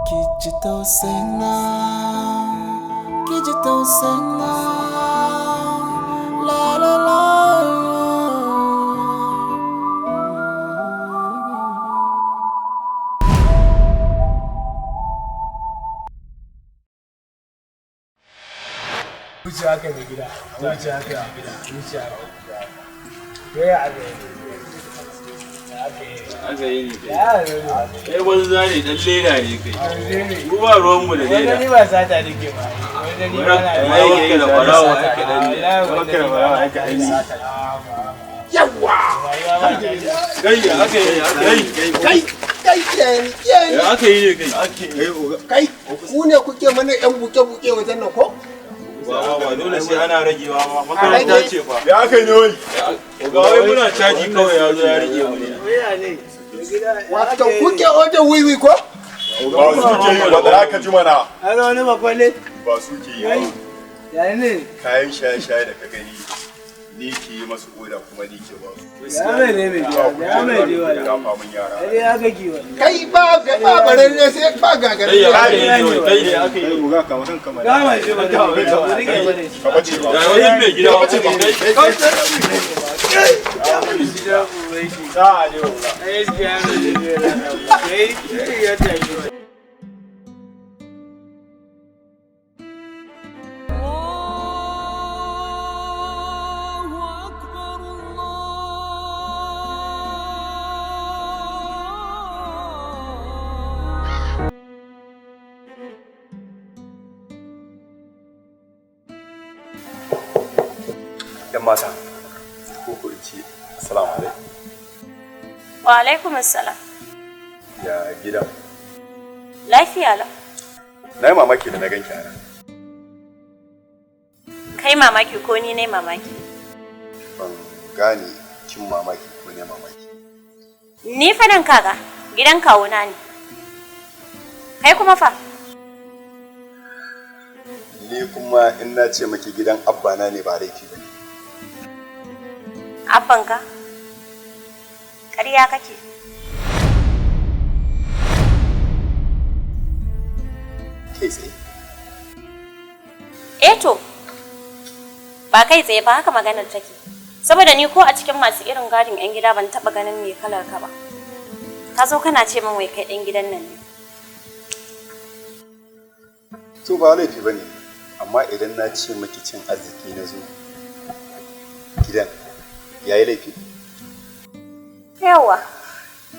kiji tausayina, kiji tausayina, la la la. Wuce haka mai gida, wuce haka, wuce haka. Ya aka yi ne kai wani zane dan leda ne kai mu ba ruwanmu da leda wani ba sata nake ba wani ba na da barawa ake dan ne wakar barawa ake aiki yawa kai aka yi kai ku ne kuke mana yan buke-buke wajen nan ko? ba dole sai ana ragewa ba makaranta ce fa ya aka yi wai ga wai muna caji kawai ya zo ya rage mu ne wato kuke wajen wiwi ko? ba su ke yi ba da aka ji mana ana wani bakwale ba su ke yi ya ne kayan shaye-shaye da ka gani ni ke yi masu oda kuma ni ke ba su ya mai ne mai ya mai ne wa ya famun yara ya ga giwa kai ba bare ne sai ba gagare kai aka yi aka yi buga ka wannan kamar ga mai ce ba ka rike bane ka bace ba ga wani mai gida wace ba kai sa'a ne ba ai ya ne ya tashi yan mata ko ko in ce assalamu alaikum Wa alaikum assalam. ya gida Lafiya lau. na yi mamaki da na ganki a nan Kai mamaki ko ni ne mamaki? ban gane kin mamaki ko ne mamaki Ni fa nan kaga gidan kawuna ne. Kai kuma fa? ni kuma in na ce maki gidan abbana ne ba laifi ba ne Abbanka? Ƙarya kake. kai tsaye To, ba kai tsaye ba haka maganar take. Saboda ni ko a cikin masu irin gadin 'yan gida ban taɓa ganin mai kalar ka ba. Ka zo kana ce min wai kai ɗan gidan nan ne. to ba laifi ba ne amma idan na ce maki cin arziki na zo gidan ya yi laifi Yawwa,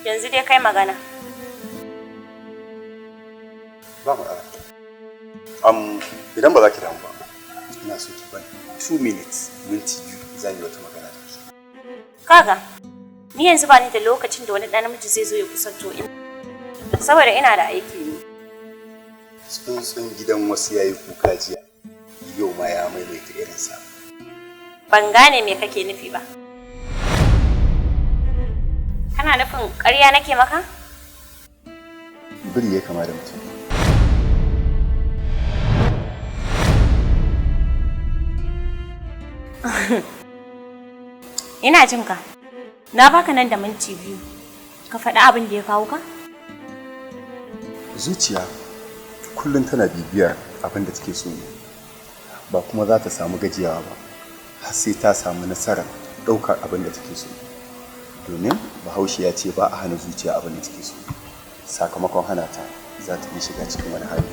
yanzu dai kai magana. ba mu idan ba za ki damu ba ina so ki bani 2 minutes minti biyu zan yi wata magana da ki Kaga, ni yanzu ba ni da lokacin da wani ɗan namiji zai zo ya kusanto in. Saboda ina da aiki ne. tsuntsun gidan wasu yayi kuka jiya yau ma ya maimaita irinsa Ban gane me kake nufi ba. Kana nufin ƙarya nake maka? biri ya kama da mutum Ina jin ka. Na baka nan da minti 2. Ka faɗi abin da ya kawo ka? zuciya kullum tana bibiyar abin da take so ne ba kuma za ta samu gajiyawa ba har sai ta samu nasarar ɗaukar abin da take so domin bahaushe ya ce ba a hana zuciya abin da take so sakamakon hana ta za ta iya shiga cikin wani hali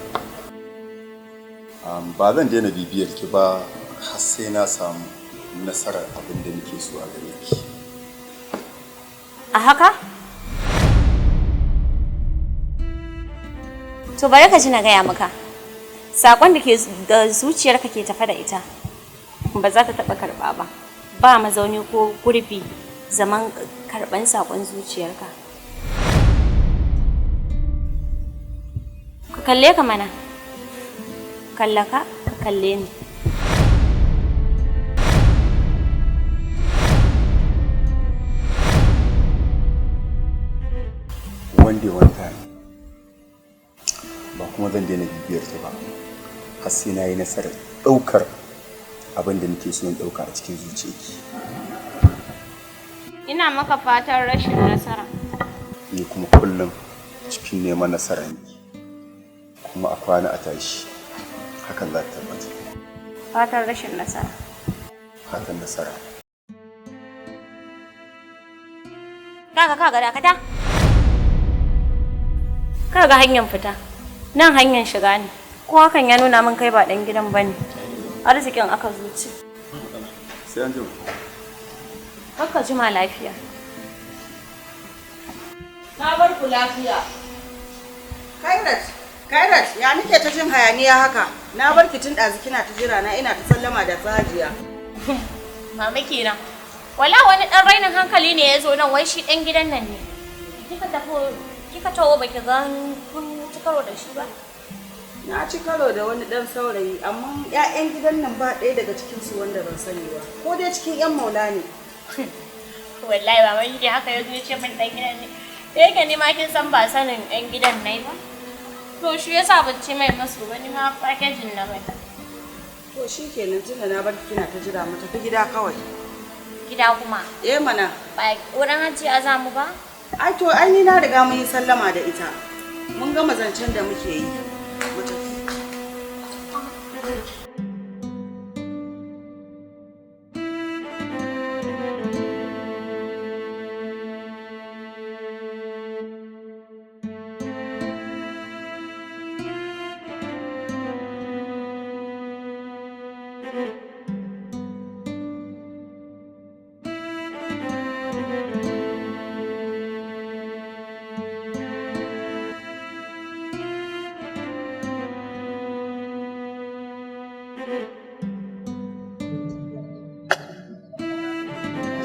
ba zan daina bibiyar ki ba har sai na samu nasarar abin da nake so a gare ki A haka? To bari ka ji na gaya maka. Sakon da ke da zuciyarka ke tafe da ita ba za ta taɓa karɓa ba. Ba mazauni ko gurbi zaman karɓan sakon zuciyarka. Ka kalle ka mana. Kalla ka kalle ni. one time ba kuma zan daina bibiyar ki ba har sai na yi nasarar ɗaukar abin da nake so in ɗauka a cikin zuciyarki. Ina maka fatan rashin nasara. Ni kuma kullum cikin neman nasara ne, kuma a kwana a tashi hakan za ta tabbata. Fatan rashin nasara. Fatan nasara. Kaga dakata. Kaga hanyar fita. Nan hanyar shiga ne. Ko hakan ya nuna min kai ba dan gidan bane. Arzikin aka zuci. Sai an jima. Haka jima lafiya. Na bar ku lafiya. Kairat, ya nike ta jin hayaniya haka? Na bar ki tun ɗazu kina ta jira na ina ta sallama da tsajiya. Mama kenan. Wala wani dan rainin hankali ne ya zo nan, wai shi dan gidan nan ne. Kika tawo baki ga kun ci karo da shi ba? Na ci karo da wani dan saurayi, amma 'ya'yan gidan nan ba ɗaya daga cikin su wanda ban sani ba. Ko dai cikin 'yan maula ne. Wallahi ba mai yi haka yanzu ya ce min dan gidan ne. Da yake ni ma kin san ba sanin ɗan gidan nai ba. To shi yasa ban ce mai masu ba, ni ma packaging na mai. To shikenan tunda na bar kina ta jira mu tafi gida kawai. Gida kuma? Eh mana. Ba wurin hajiya za mu ba? Ai to ai ni na riga mun yi sallama da ita. Mun gama zancen da muke yi. Mu tafi.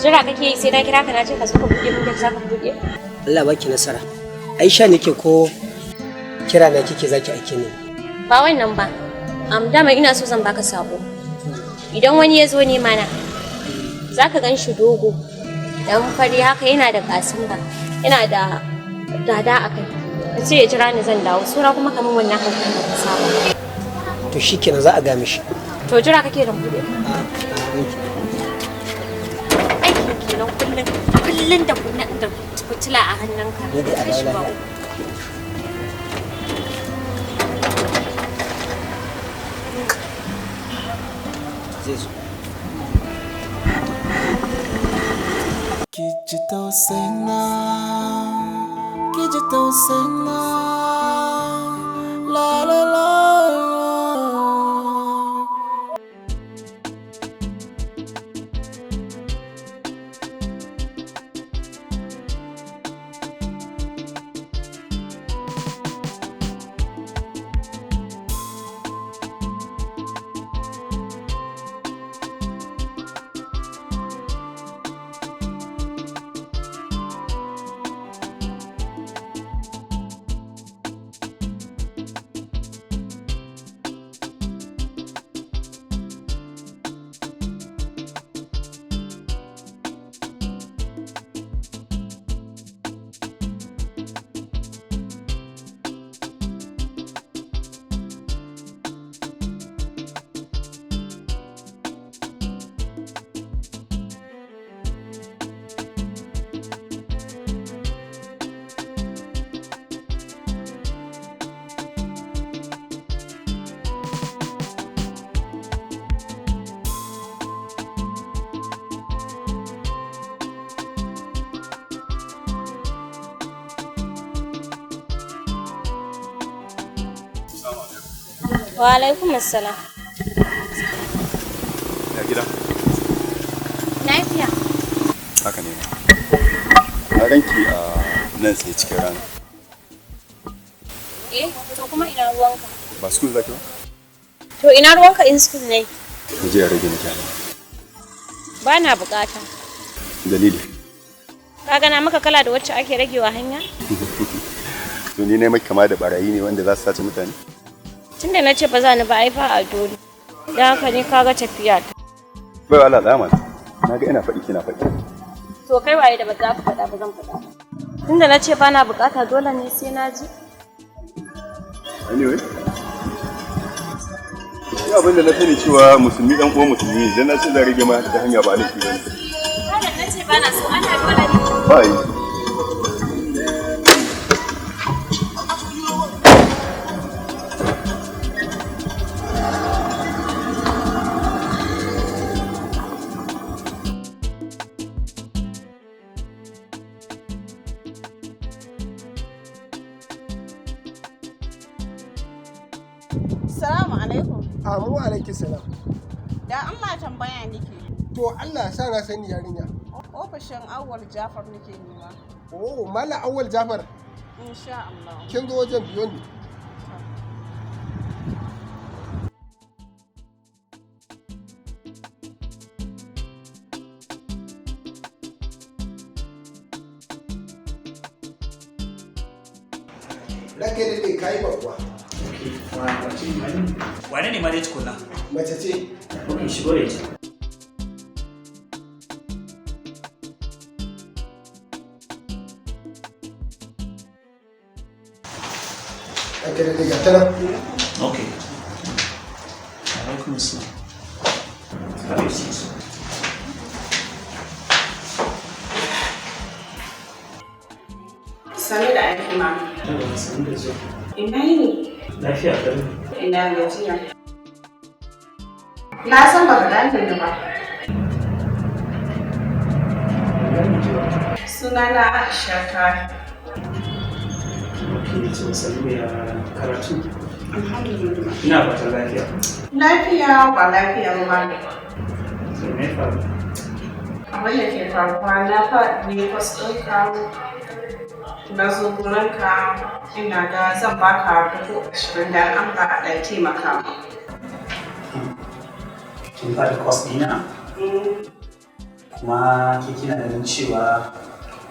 Jira kake yi sai na kira ka na ce ka zo ka buɗe mun da za ka buɗe? Allah baki nasara. Aisha nake ko kira na kike zaki aike ni? Ba wannan ba. Dama ina so zan baka sako. Idan wani ya zo ne mana, za ka gan shi dogo, dan fari haka yana da kasimba, yana da dada a kai. Ka ce ya jira ni zan dawo, sura kuma kamar wannan hakan da ka saba. To shikenan za a ga mishi. To jira kake da buɗe? Kullum da fitila a hannunka. Kai shi ba. Kiji tausayina, kiji tausayina, la la la. Wa alaikum assalam. Ya gida? Lafiya. Haka ne. Na ranki a nan sai cikin rana. To kuma ina ruwanka? Ba school zaki ba? To ina ruwanka in school ne? Mu je a rage mutane. Ba na bukata. Dalili? Ka gana maka kala da wacce ake ragewa hanya? To ni ne mai kama da barayi ne wanda za su sace mutane? Tunda na ce ba za ni ba ai fa a dole. Dan haka ne kaga tafiya ta. Bai Allah dama. Na ga ina faɗi kina faɗi. To kai waye da ba za ka faɗa ba zan faɗa. Tunda na ce ba na bukata dole ne sai na ji. Anyway. Ni abin da na sani cewa musulmi dan uwan musulmi ne, dan na ce zan rage ma ta hanya ba laifi bane. Kada na ce bana so ana dole ne. Bai. Salamu alaikum. Amu alaikum salam. Da Allah tambaya nake. To Allah sa na sani yarinya. Ofishin Awwal Jafar nake nema. Oh, Mala Awwal Jafar. Insha Allah. Kin zo wajen biyo ne. Rake da dai kai babba. Wane ne ma dai tukuna? Mace ce. Ok, shigo da ita. Rake da dai ga ta nan. Ok. Alaikum salam. Alaikum salam. Sani da aiki ma. Tabbata sanin da zuwa. Ina yini? Lafiya ƙarfi. Ina gajiya. Na san baka gane ni ba. Sunana Aisha ta. Ok, to sanu ya karatu. Alhamdulillah. Ina fatan lafiya. Lafiya ba lafiya ba ne. Sai me faru? Abin da ke faruwa na faɗi kwas ɗinka na zo gurinka ina ga zan baka 20,000 da an ba a ɗan taimaka. Kin faɗi kwas ɗina? Kuma ke kina ganin cewa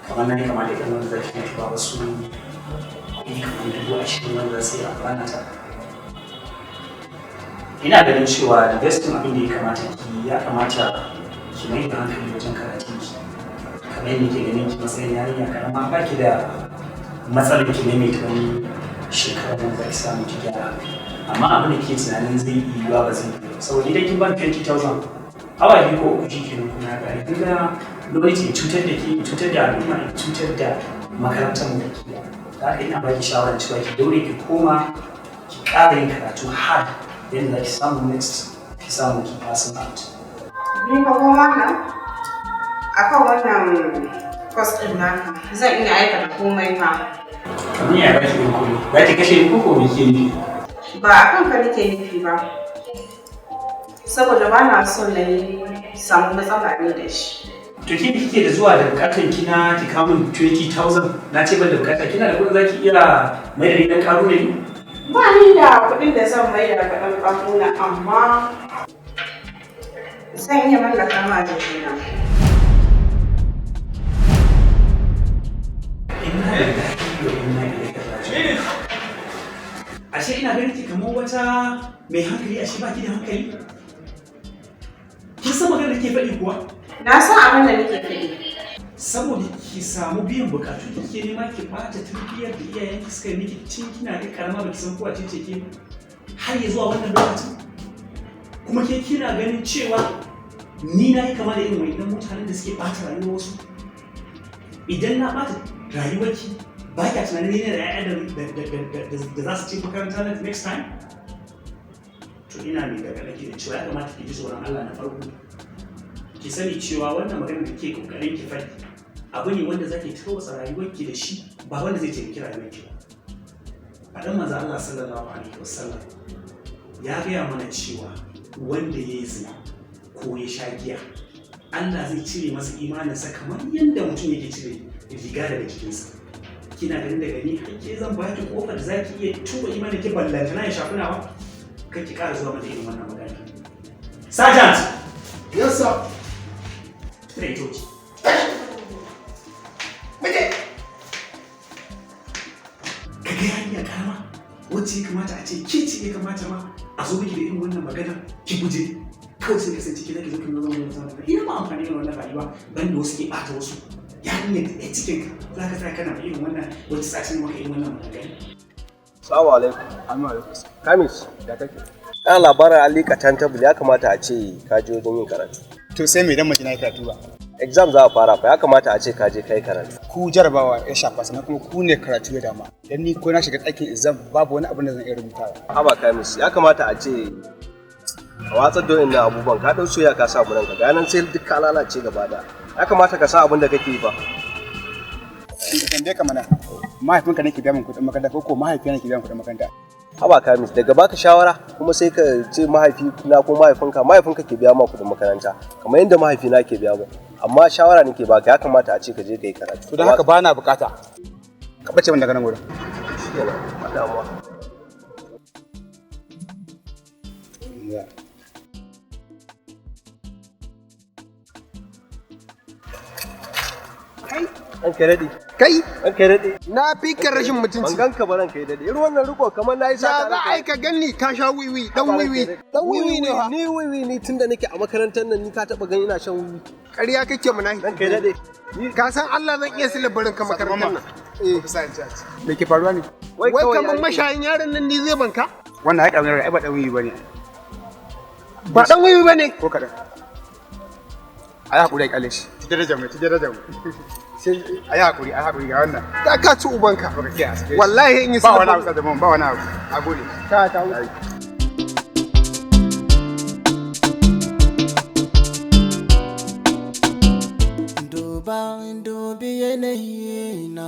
kamar na yi kama da irin wanda zaki na tuba wasu kuɗi kamar 20,000 wanda za su yi amfana ta. Ina ganin cewa da bestin abin da ya kamata ya kamata ki mai da hankali wajen karatun ki. Kamar yadda ke ganin ki matsayin yarinya karama ba ki da matsalar ki maimaita wani shekarar nan za ki samu ki gyara. Amma abin da ke tunanin zai yi yiwuwa ba zai yi ba. Saboda idan kin ban 20,000 awa biyu ko uku shi kenan kuma ya ƙare. Kin ga gwamnati ya cutar da ke, cutar da al'umma, ya cutar da makarantar mu da ke. Da haka ina baki shawarar cewa ki daure ki koma ki ƙara yin karatu hard yadda za ki samu next ki samu ki passing out. Ni ba goma nan akan wannan kwas ɗin naka zan iya aikata komai fa. Kamar ya ba ki yin komai, za ki kashe ni ko me ke nufi? Ba a kan ka nake nufi ba. Saboda ba na son na yi samu matsala ne da shi. To ke kike da zuwa da bukatar kina ki kawo min 20,000 na ce ban da bukata kina da kuɗin za ki iya mai da ni ɗan ƙaro ne? Ba ni da kuɗin da zan mai da ɗan ƙaruna amma zan iya mallaka ma da juna. Ashe ina ganin ki kamar wata mai hankali ashe ba ki da hankali? Kin san maganar da ke faɗi kuwa? Na san abin da nake faɗi. Saboda ki samu biyan bukatu da kike nema ki ɓata tarbiyyar da iyayenki suka yi miki tun kina da karama ba ki san kowace ce ke har ya zuwa wannan lokacin. Kuma ke kina ganin cewa ni na yi kama da irin wayannan mutanen da suke ɓata rayuwar wasu. Idan na ɓata rayuwarki ba kya tunanin ne da 'ya'ya da za su ce makaranta na next time? To ina mai gargaɗi da cewa ya kamata ki ji tsoron Allah na farko. Ki sani cewa wannan magana da ke kokarin ki faɗi abu ne wanda zaki tarwatsa rayuwarki da shi ba wanda zai taimaki rayuwarki ba. Faɗin manzo Allah sallallahu alaihi wasallam ya gaya mana cewa wanda ya yi zina ko ya sha giya Allah zai cire masa imaninsa kamar yadda mutum yake cire riga daga jikinsa. Kina ganin daga ni ke zan baki kofar da zaki iya tuba imanin ki ballantana ya shafi nawa? Kar ki ƙara zuwa mata irin wannan magana. Sergeant! Yes sir. Traitoci. Muje. Ka ga yarinya karama wacce ya kamata a ce ke ce ya kamata ma a zo miki da irin wannan magana ki guje kawai sai kasance ki zaki zo kin zama wannan zama ina ma amfani da wannan rayuwa banda wasu ke bata wasu yarinya da ɗaya cikin ka za ka tsaya kana irin wannan wacce sa maka irin wannan magana. Assalamu alaikum. Amma alaikum. Kamis, da kake? Ana labarin an liƙa timetable ya kamata a ce ka je wajen yin karatu. To sai me dan mace na yi karatu ba? Exam za a fara fa ya kamata a ce ka je kai karatu. Ku jarabawa ya shafa sannan kuma ku ne karatu ya dama. Dan ni ko na shiga ɗakin exam babu wani abin da zan iya rubutawa. Haba Kamis ya kamata a ce a watsar da wannan abubuwan ka ɗau soya ka sa buranka ga nan sai duk ka lalace gaba da. Ya kamata ka sa abin da kake yi ba. Kan dai ka mana mahaifinka ne ke biya min kuɗin makaranta ko mahaifiyar ne ke biya min kuɗin makaranta. Haba Kamis daga baka shawara kuma sai ka ce mahaifina ko mahaifinka ke biya ma kuɗin makaranta kamar yadda mahaifina ke biya mu amma shawara nake baka ya kamata a ce ka je ka yi karatu. To don haka ba na bukata ka bace min daga nan wurin. Shikenan ba damuwa. An kai daɗi. Kai? An kai daɗi. Na fi kan rashin mutunci. Ban ganka ba ran kai daɗi. Irin wannan riko kamar na yi sata. Ya za a yi ka ganni ka sha wiwi dan wiwi. Dan wiwi ne fa. Ni wiwi ni tunda nake a makarantar nan ni ka taɓa gani ina shan wiwi. Ƙarya kake mana. Ran kai daɗi. Ka san Allah zan iya sila barin ka makarantar nan. Me ke faruwa ne? Wai kamar mashayin yaron nan ni zai banka? Wannan ai ƙaunar ai ba dan wiwi bane. Ba dan wiwi bane? Ko kaɗan. Ai hakuri ai kale shi. Ci darajar mu. Sai ai hakuri ga wannan. Ka ci ubanka. Wallahi in yi ba wani abu da ba wani abu. A gode. Ta wuce. Dubi yanayi na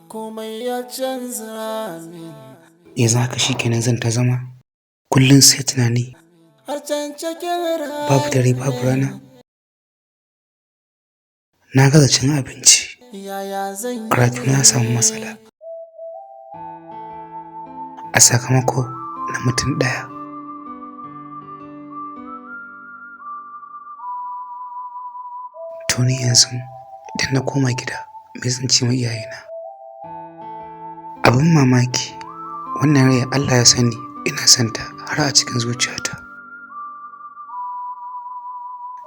komai ya canza min. Yanzu haka shikenan zan ta zama kullum sai tunani babu dare babu rana. Na gaza cin abinci, karatuna ya samu matsala a sakamako na mutum ɗaya. To ni yanzu idan na koma gida me zan ce ma iyayena? Abin mamaki wannan rai Allah ya sani ina santa har a cikin zuciyata,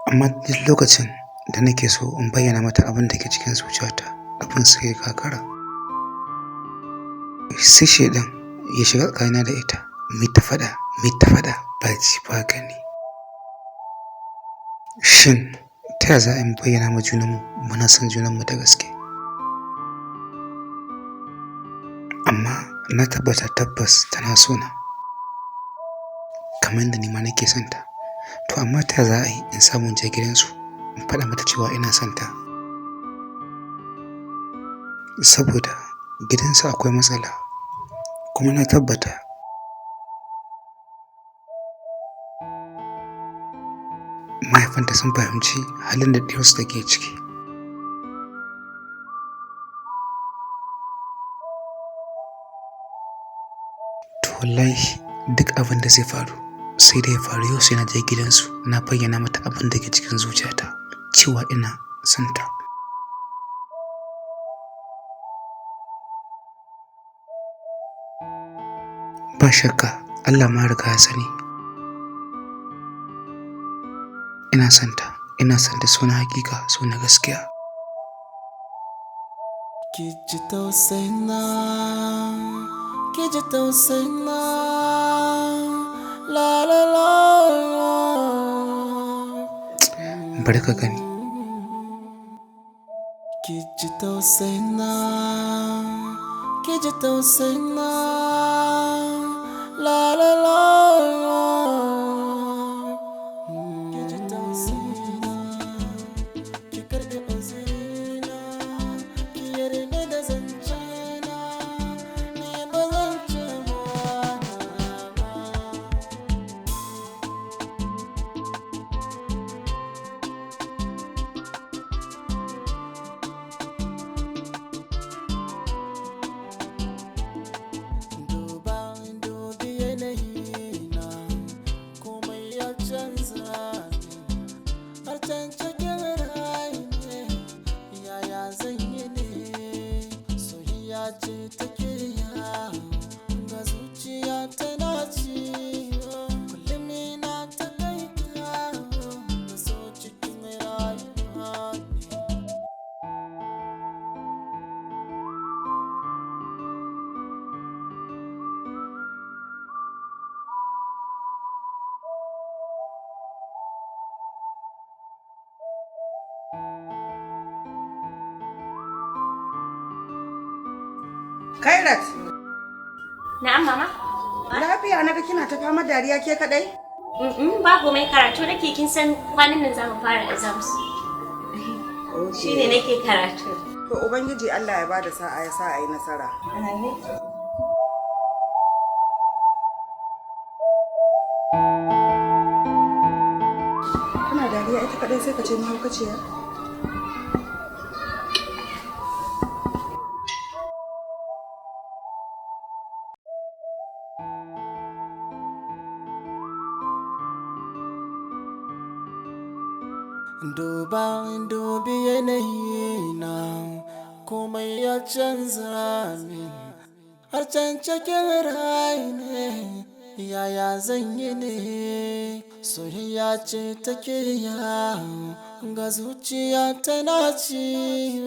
amma duk lokacin da nake so in bayyana mata abin da ke cikin zuciyata abin sai ya kakara. Sai shedan ya shiga tsakanina da ita mai ta faɗa ba ji ba gani. Shin ta yaya za a yi bayyana ma junanmu muna son junanmu da gaske? Amma na tabbata tabbas tana sona kamar da ni ma nake santa. To amma ta yaya za a yi in samu je gidansu in faɗa mata cewa ina santa? Saboda gidansu akwai matsala kuma na tabbata mahaifanta sun fahimci halin da ɗiyarsu take ciki. To wallahi duk abin da zai faru sai da ya faru yau sai na je gidansu na bayyana mata abin da ke cikin zuciyata cewa ina santa. Ba shakka Allah ma riga ya sani ina santa so na hakika so na gaskiya. Kiji tausayina la la la. Bari ka gani. Kiji tausayina la la la. Kiji tausayina ki karɓi uzurina ki yarda da zancena ni ba zan ci ba. Dubi yanayi Kairat, Na'am mama? lafiya naga kina ta fama dariya ke kadai? Ba komai karatu nake kin san kwanan nan zamu fara exams. Shine nake karatu. To Ubangiji Allah ya bada sa'a ya sa a yi nasara. Kana dariya ita kadai sai ka ce mahaukaciya? Dubi yanayi na komai ya canza min har can cikin rai ne yaya zan yi ne soyayya ce take ya ga zuciya tana ci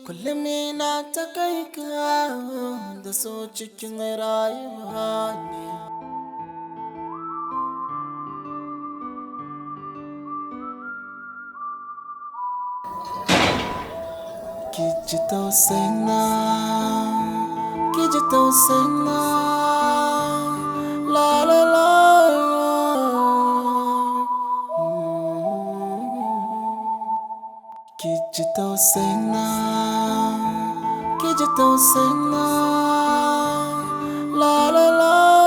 kullum ina ta kai ka da so cikin rayuwa ne. Kiji tausayina, kiji tausayina, la la la. Kiji tausayina, kiji tausayina, la la la.